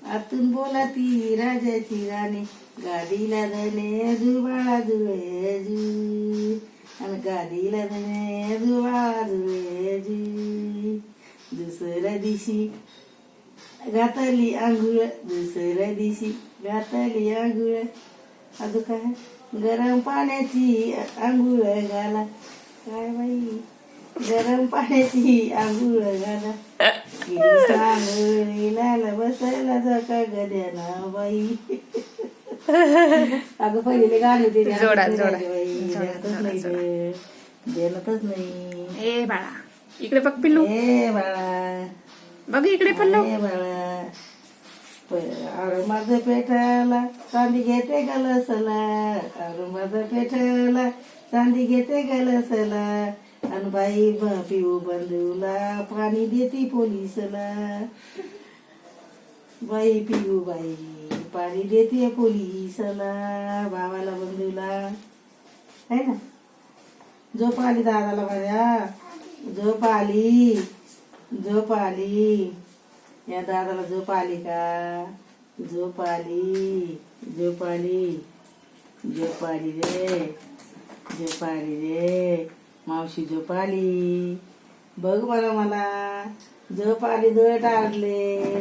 आतून बोलाती राजाची राणी, गाडीला धने जुबाळा जुळे जू, आणि गाडीला धने जुबाळा जुळे जू. दुसऱ्या दिवशी घातली आंघोळ, दुसऱ्या दिवशी घातली आंघोळ. अजून काय गरम पाण्याची आंघोळ घाला, काय बाई गरम पाण्याची आंघोळ घाला. सांगला बसायला जका गद्याना बाई. अगं पहिले गाणी होते देणतच नाही. ए बाळा इकडे बघ पिल्लू, ए बाळा बघ इकडे पिल्लू. ए बाळा माझं पेठाला चांदी घेते गलसला, माझं पेठाला चांदी घेते गलसला. आणि बाई पिऊ बंधूला पाणी देती पोलिसला. बाई पिऊ बाई पाणी देते पोलिसला, भावाला बंधूला. है ना. झोप आली दादाला माझ्या, झोप आली, झोप आली. या दादाला झोप आली का? झोप आली, झोप आली, झोप आली रे, झोप आली रे. मावशी झोप आली, बघ बरं मला झोप आली, डोळे टाळले.